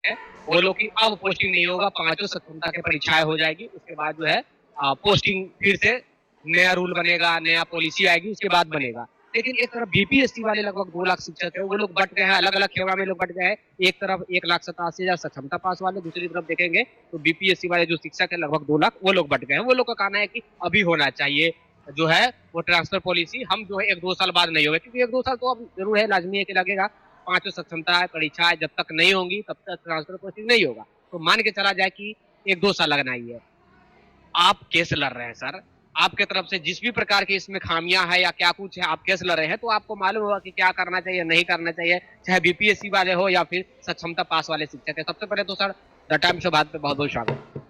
है, वो लोग की अब पोस्टिंग नहीं होगा, पांचों सक्षमता की परीक्षाएं हो जाएगी, उसके बाद जो है पोस्टिंग फिर से नया रूल बनेगा, नया पॉलिसी आएगी, उसके बाद बनेगा। लेकिन एक तरफ बीपीएससी वाले लगभग 2 लाख शिक्षक है, वो लोग बट गए हैं, अलग अलग खेमा में लोग बट गए हैं। एक तरफ 1,87,000 सक्षमता पास वाले, दूसरी तरफ देखेंगे तो बीपीएससी वाले जो शिक्षक है लगभग 2 लाख, वो लोग बट गए हैं। वो लोग का कहना है कि अभी होना चाहिए जो है वो ट्रांसफर पॉलिसी, हम जो है 1-2 साल बाद नहीं होगा, क्योंकि 1-2 साल तो अब जरूर है, लाजमी है कि लगेगा। पांचों सक्षमता परीक्षाएं जब तक नहीं होंगी तब तक ट्रांसफर पोस्टिंग नहीं होगा। तो मान के चला जाए कि 1-2 साल लगना ही है। आप केस लड़ रहे हैं सर, आपके तरफ से जिस भी प्रकार की इसमें खामियां है या क्या कुछ है, आप केस लड़ रहे हैं, तो आपको मालूम होगा कि क्या करना चाहिए, नहीं करना चाहिए, चाहे बीपीएससी वाले हो या फिर सक्षमता पास वाले शिक्षक है। सबसे पहले तो sir the times of Bharat पे बहुत बहुत स्वागत।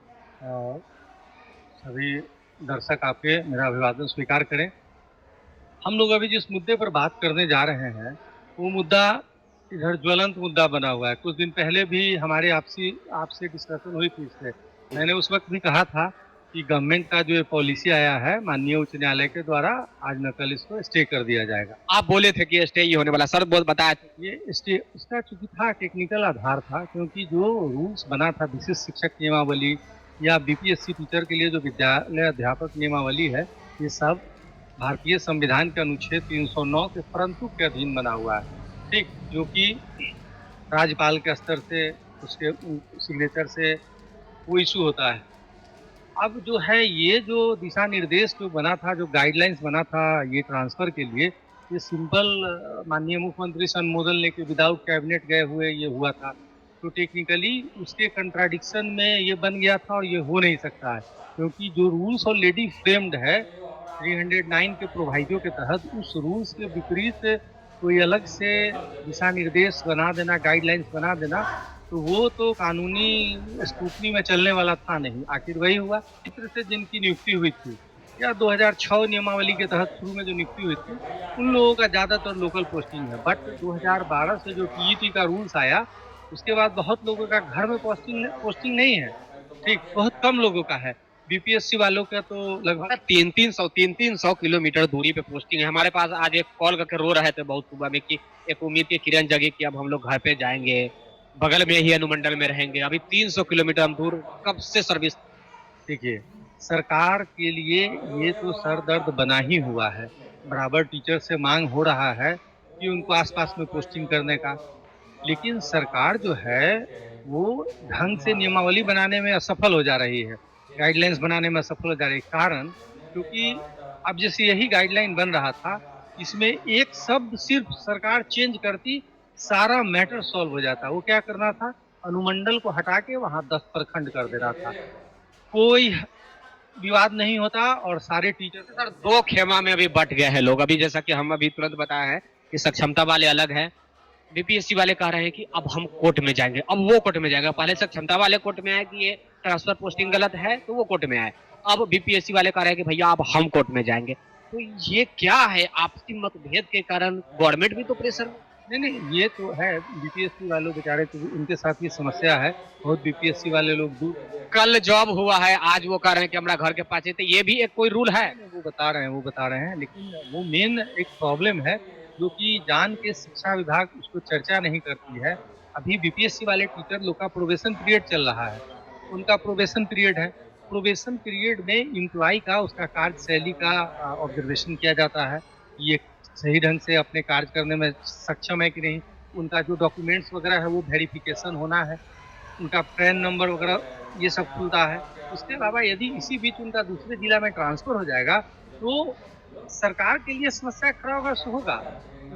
सभी दर्शक आपके मेरा अभिवादन स्वीकार करें। हम लोग अभी जिस मुद्दे पर बात करने जा रहे हैं वो मुद्दा इधर ज्वलंत मुद्दा बना हुआ है। कुछ दिन पहले भी हमारे आपसे डिस्कशन हुई थी इससे। मैंने उस वक्त भी कहा था कि गवर्नमेंट का जो पॉलिसी आया है माननीय उच्च न्यायालय के द्वारा, आज न कल इसको स्टे कर दिया जाएगा। आप बोले थे कि स्टे ही होने वाला, सर बहुत बताया था। ये स्टे उसका चूंकि था टेक्निकल आधार था, क्योंकि जो रूल्स बना था विशिष्ट शिक्षक नियमावली या बीपीएससी टीचर के लिए जो विद्यालय अध्यापक नियमावली है, ये सब भारतीय संविधान के अनुच्छेद 309 के परंतु के अधीन बना हुआ है, ठीक, जो कि राज्यपाल के स्तर से उसके सिग्नेचर से वो इशू होता है। अब जो है ये जो दिशा निर्देश जो बना था, जो गाइडलाइंस बना था ये ट्रांसफर के लिए, ये सिंपल माननीय मुख्यमंत्री से अनुमोदन लेके विदाउट कैबिनेट गए हुए ये हुआ था। तो टेक्निकली उसके कंट्राडिक्शन में ये बन गया था और ये हो नहीं सकता है, क्योंकि जो रूल्स ऑलरेडी फ्रेम्ड है 309 के प्रोवाइडो के तहत, उस रूल्स के विपरीत कोई अलग से दिशा निर्देश बना देना, गाइडलाइंस बना देना, तो वो तो कानूनी स्क्रूटनी में चलने वाला था नहीं। आखिर वही हुआ। इस तरह से जिनकी नियुक्ति हुई थी या 2006 नियमावली के तहत शुरू में जो नियुक्ति हुई थी, उन लोगों का ज़्यादातर लोकल पोस्टिंग है। बट 2012 से जो टीईटी का रूल्स आया, उसके बाद बहुत लोगों का घर में पोस्टिंग नहीं है, ठीक, बहुत कम लोगों का है। बीपीएससी वालों का तो लगभग 300 किलोमीटर दूरी पे पोस्टिंग है। हमारे पास आज एक कॉल करके रो रहे थे बहुत सुबह में कि एक उम्मीद की किरण जगी कि अब हम लोग घर पे जाएंगे, बगल में ही अनुमंडल में रहेंगे। अभी 300 किलोमीटर हम दूर, कब से सर्विस। देखिए, सरकार के लिए ये तो सर दर्द बना ही हुआ है। बराबर टीचर से मांग हो रहा है कि उनको आसपास में पोस्टिंग करने का, लेकिन सरकार जो है वो ढंग से नियमावली बनाने में असफल हो जा रही है, गाइडलाइंस बनाने में असफल हो जा रही है। कारण क्योंकि अब जैसे यही गाइडलाइन बन रहा था, इसमें एक शब्द सिर्फ सरकार चेंज करती, सारा मैटर सॉल्व हो जाता। वो क्या करना था, अनुमंडल को हटा के वहाँ 10 प्रखंड कर देना था, कोई विवाद नहीं होता और सारे टीचर। सर 2 खेमा में अभी बट गए हैं लोग। अभी जैसा कि हम अभी तुरंत बताया है कि सक्षमता वाले अलग है, बीपीएससी वाले कह रहे हैं कि अब हम कोर्ट में जाएंगे, अब वो कोर्ट में जाएंगे। पहले सक्षमता वाले कोर्ट में आए कि ये ट्रांसफर पोस्टिंग गलत है तो वो कोर्ट में आए, अब बीपीएससी वाले कह रहे हैं कि भैया अब हम कोर्ट में जाएंगे। तो ये क्या है, आपसी मतभेद के कारण गवर्नमेंट भी तो प्रेशर में। नहीं, ये तो है, बीपीएससी वालों बेचारे तो उनके साथ ये समस्या है, बहुत बीपीएससी वाले लोग दूर। कल जॉब हुआ है, आज वो कह रहे हैं कि हमारा घर के पास है, तो ये भी एक कोई रूल है। वो बता रहे हैं, लेकिन वो मेन एक प्रॉब्लम है जो कि जान के शिक्षा विभाग उसको चर्चा नहीं करती है। अभी बीपीएससी वाले टीचर लोग का प्रोबेशन पीरियड चल रहा है, उनका प्रोबेशन पीरियड है। प्रोबेशन पीरियड में एम्प्लॉय का उसका कार्यशैली का ऑब्जर्वेशन किया जाता है, ये सही ढंग से अपने कार्य करने में सक्षम है कि नहीं, उनका जो डॉक्यूमेंट्स वगैरह है वो वेरिफिकेशन होना है, उनका पैन नंबर वगैरह ये सब खुलता है। उसके अलावा यदि इसी बीच उनका दूसरे जिला में ट्रांसफर हो जाएगा तो सरकार के लिए समस्या खड़ा होगा,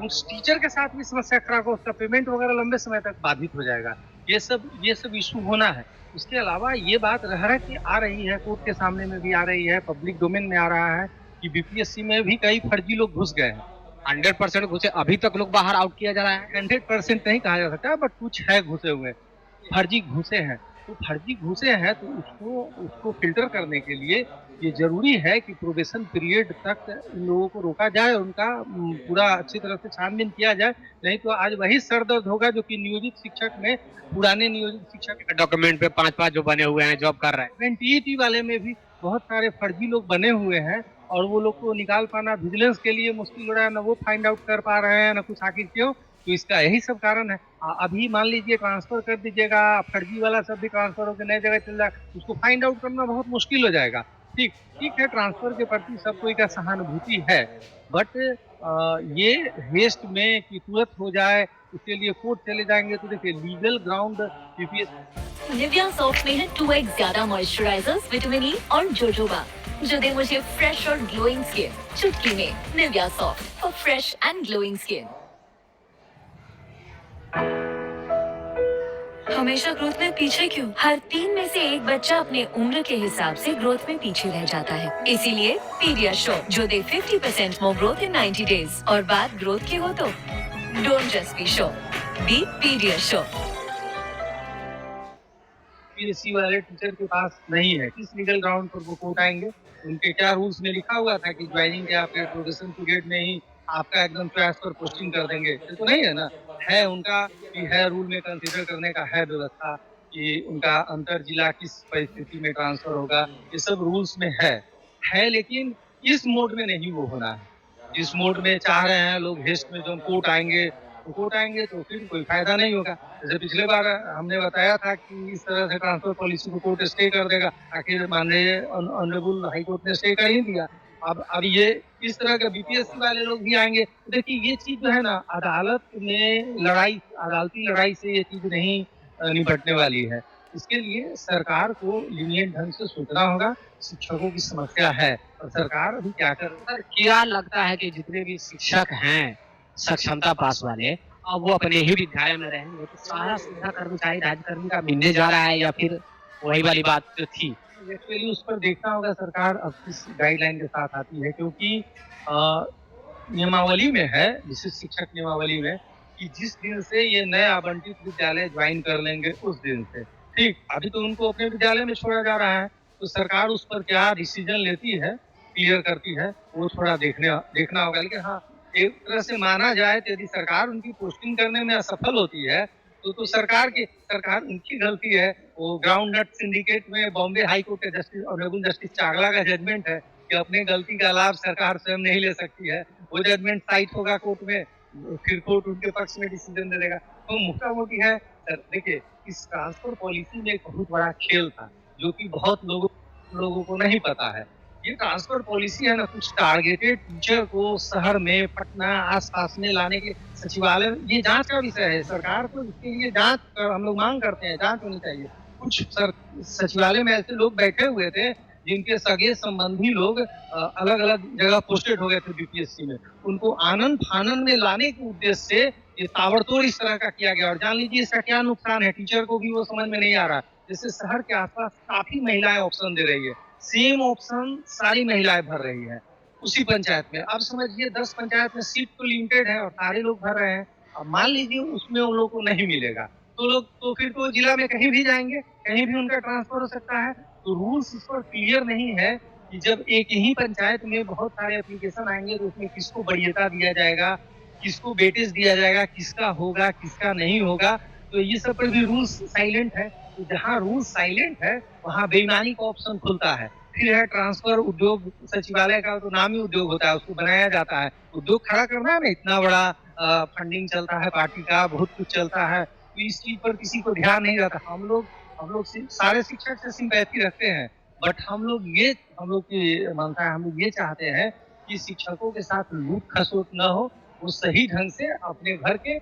उस टीचर के साथ भी समस्या खड़ा होगा, उसका पेमेंट वगैरह लंबे समय तक बाधित हो जाएगा। ये सब इशू होना है। उसके अलावा ये बात रह के आ रही है, कोर्ट के सामने में भी आ रही है, पब्लिक डोमेन में आ रहा है कि बीपीएससी में भी कई फर्जी लोग घुस गए हैं। 100% घुसे, अभी तक लोग बाहर आउट किया जा रहा है। 100% नहीं कहा जा सकता, बट कुछ है घुसे हुए, फर्जी घुसे हैं। तो फर्जी घुसे हैं तो उसको फिल्टर करने के लिए ये जरूरी है कि प्रोबेशन पीरियड तक इन लोगों को रोका जाए और उनका पूरा अच्छी तरह से छानबीन किया जाए। नहीं तो आज वही सर दर्द होगा जो कि नियोजित शिक्षक में, पुराने नियोजित शिक्षक डॉक्यूमेंट पे 5-5 जो बने हुए हैं, जॉब कर रहे हैं। टीईटी वाले में भी बहुत सारे फर्जी लोग बने हुए हैं और वो लोग को निकाल पाना विजिलेंस के लिए मुश्किल हो रहा है, ना वो फाइंड आउट कर पा रहे हैं, ना कुछ। आखिर क्यों? तो इसका यही सब कारण है। अभी मान लीजिए ट्रांसफर कर दीजिएगा, फर्जी वाला सब भी ट्रांसफर होकर नई जगह चल जाए, उसको फाइंड आउट करना बहुत मुश्किल हो जाएगा। ठीक ठीक है, ट्रांसफर के प्रति सब कोई का सहानुभूति है, बट ये हेस्ट में कि तुरंत हो जाए, उसके लिए कोर्ट चले जाएंगे, तो देखिए legal ground PPS. Nivea soft में है 2x ज्यादा मॉइस्चराइजर्स, विटामिन ई और जोजोबा, जो दे मुझे फ्रेश और ग्लोइंग स्किन। चुटकी में Nivea soft for fresh and glowing skin. हमेशा ग्रोथ में पीछे क्यों? हर 3 में से 1 बच्चा अपने उम्र के हिसाब से ग्रोथ में पीछे रह जाता है। इसीलिए पीडियाश्योर, जो दे 50% मोर ग्रोथ इन 90 डेज। और बात ग्रोथ की हो तो don't just be sure, be PediaSure. PSC वाले टीचर के पास नहीं है, किस लीगल ग्राउंड पर वो कोर्ट आएंगे? उनके क्या रूल्स में लिखा हुआ था कि ज्वाइनिंग के आपके प्रोबेशन पीरियड में ही आपका एकदम चॉइस पर पोस्टिंग कर देंगे? ये तो नहीं है ना। है उनका कि है, रूल में कंसीडर करने का है व्यवस्था कि उनका अंतर जिला किस परिस्थिति में ट्रांसफर होगा, ये सब रूल्स में है, लेकिन इस मोड में नहीं वो होना है। जिस मोड में चाह रहे हैं लोग, हेस्ट में जो कोर्ट आएंगे, तो कोर्ट आएंगे तो फिर कोई फायदा नहीं होगा। जैसे पिछले बार हमने बताया था कि इस तरह से ट्रांसफर पॉलिसी को कोर्ट स्टे कर देगा, आखिर माननीय ऑनरेबल हाई कोर्ट ने स्टे कर ही दिया। अब ये इस तरह के बीपीएससी वाले लोग भी आएंगे, तो देखिए ये चीज जो है ना, अदालती लड़ाई से ये चीज नहीं निपटने वाली है। इसके लिए सरकार को लीनियंट ढंग से सोचना होगा। शिक्षकों की समस्या है और सरकार अभी क्या कर रही है। क्या लगता है कि जितने भी शिक्षक हैं सक्षमता पास वाले, अब वो अपने ही विद्यालय में रहेंगे तो सारा सुविधा कर्मचारी राज्यकर्मी का मिलने जा रहा है, या फिर वही वाली बात जो थी? एक्चुअली उस पर देखना होगा सरकार अब किस गाइडलाइन के साथ आती है, क्योंकि नियमावली में है, विशिष्ट शिक्षक नियमावली में, कि जिस दिन से ये नए आवंटित विद्यालय ज्वाइन कर लेंगे उस दिन से। ठीक, अभी तो उनको अपने विद्यालय में छोड़ा जा रहा है, तो सरकार उस पर क्या डिसीजन लेती है, क्लियर करती है, वो थोड़ा देखना होगा। लेकिन हाँ, एक तरह से माना जाए तो यदि सरकार उनकी पोस्टिंग करने में असफल होती है, तो सरकार उनकी गलती है। वो ग्राउंड नट सिंडिकेट में बॉम्बे हाई कोर्ट के जस्टिस ऑनरेबल जस्टिस चावला का जजमेंट है कि अपने गलती का लाभ सरकार स्वयं नहीं ले सकती है। वो जजमेंट साइट होगा कोर्ट में, फिर कोर्ट उनके पक्ष में डिसीजन दे देगा। तो मोटा मोटी है सर, देखिए इस ट्रांसफर पॉलिसी में एक बहुत बड़ा खेल था, जो कि बहुत लोगों को नहीं पता है। ये ट्रांसफर पॉलिसी है ना, कुछ टारगेटेड टीचर को शहर में, पटना आसपास में लाने के सचिवालय, ये जांच का विषय है। सरकार को इसके लिए जांच हम लोग मांग करते हैं, जांच होनी चाहिए। कुछ सचिवालय में ऐसे लोग बैठे हुए थे जिनके सगे संबंधी लोग अलग अलग जगह पोस्टेड हो गए थे बीपीएससी में, उनको आनंद फानन में लाने के उद्देश्य से ये ताबड़तोड़ इस तरह का किया गया। और जान लीजिए इसका क्या नुकसान है, टीचर को भी वो समझ में नहीं आ रहा। जैसे शहर के आसपास काफी महिलाएं ऑप्शन दे रही है, सेम ऑप्शन सारी महिलाएं भर रही है उसी पंचायत में। अब समझिए 10 पंचायत में सीट तो लिमिटेड है और सारे लोग भर रहे हैं। अब मान लीजिए उसमें उन लोगों को नहीं मिलेगा, तो लोग तो फिर तो जिला में कहीं भी जाएंगे, कहीं भी उनका ट्रांसफर हो सकता है। तो रूल्स इस पर क्लियर नहीं है कि जब एक ही पंचायत में बहुत सारे एप्लीकेशन आएंगे तो उसमें किसको वरीयता दिया जाएगा, किसको वेटेज दिया जाएगा, किसका होगा किसका नहीं होगा। तो ये सब पर भी रूल्स साइलेंट है। तो जहाँ रूल्स साइलेंट है वहाँ बेईमानी का ऑप्शन खुलता है। फिर है ट्रांसफर उद्योग, सचिवालय का तो नाम ही उद्योग होता है, उसको बनाया जाता है। उद्योग खड़ा करना है ना, इतना बड़ा फंडिंग चलता है पार्टी का, बहुत कुछ चलता है, तो इस चीज पर किसी को ध्यान नहीं रहता। हम लोग सारे शिक्षक से सिंपैथी रखते हैं, बट हम लोग की मानता है, हम लोग ये चाहते हैं कि शिक्षकों के साथ लूट खसोट न हो, वो सही ढंग से अपने घर के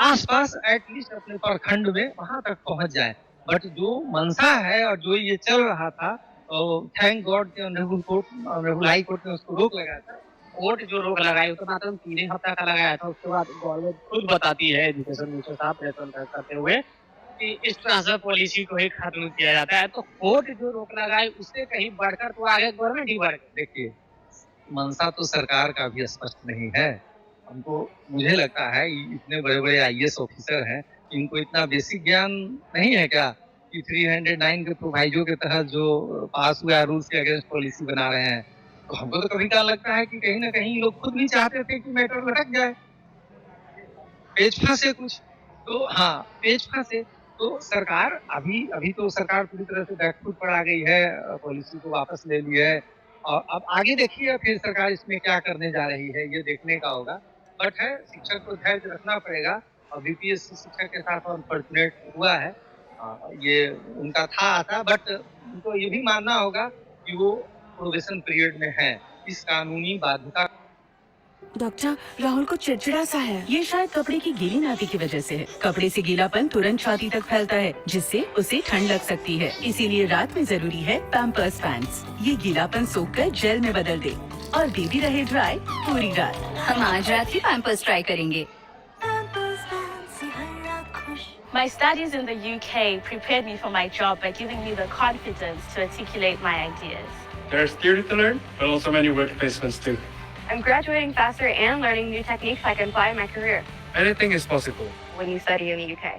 आसपास, एटलीस्ट अपने प्रखंड में वहां तक पहुंच जाए। बट जो मंशा है और जो ये चल रहा था, थैंक गॉड कि ऑनरेबल हाई कोर्ट ने उसको रोक लगाया था। कोर्ट जो रोक लगाई तो मात्र 3 हफ्ता का लगाया था, उसके बाद गवर्नमेंट खुद बताती है, एजुकेशन मिनिस्टर साहब प्रेस कॉन्फ्रेंस करते हुए, कि इस ट्रांसफर पॉलिसी को ही खत्म किया जाता है। तो कोर्ट जो रोक लगाई उससे कहीं बढ़कर तो आगे गवर्नमेंट ही बढ़ गई। देखिए मंशा तो सरकार का भी स्पष्ट नहीं है। मुझे लगता है इतने बड़े बड़े आईएएस ऑफिसर हैं, इनको इतना बेसिक ज्ञान नहीं है क्या कि 309 के प्रोवाइजो के तहत जो पास हुआ रूल्स के अगेंस्ट पॉलिसी बना रहे हैं। तो हमको तो कभी कहा लगता है कि कहीं ना कहीं लोग खुद भी चाहते थे कि मैटर लटक जाए, पेच फांसे कुछ। तो हाँ, पेच फांसे। तो सरकार अभी तो सरकार पूरी तरह से बैकफुट पर आ गई है, पॉलिसी को वापस ले ली है। और अब आगे देखिए फिर सरकार इसमें क्या करने जा रही है, ये देखने का होगा। बट है शिक्षक को धैर्य रखना पड़ेगा। और बीपीएससी शिक्षक के साथ अनफॉर्चुनेट हुआ है, ये उनका था बट उनको ये भी मानना होगा कि वो प्रोबेशन पीरियड में है, इस कानूनी बाध्यता। डॉक्टर, राहुल को चिड़चिड़ा सा है। ये शायद कपड़े की गीली नाटी की वजह से है। कपड़े से गीलापन तुरंत छाती तक फैलता है, जिससे उसे ठंड लग सकती है। इसीलिए रात में जरूरी है पैम्पर्स पैंट्स। ये गीलापन सोखकर जेल में बदल दे और बेबी रहे ड्राई पूरी रात। हम आज रात ही पैम्पर्स ट्राई करेंगे। My studies in the UK prepared me for my job by giving me the confidence to articulate my ideas. There's theory to learn, but also many work placements too. I'm graduating faster and learning new techniques I can apply in my career Anything is possible. when you study in the UK.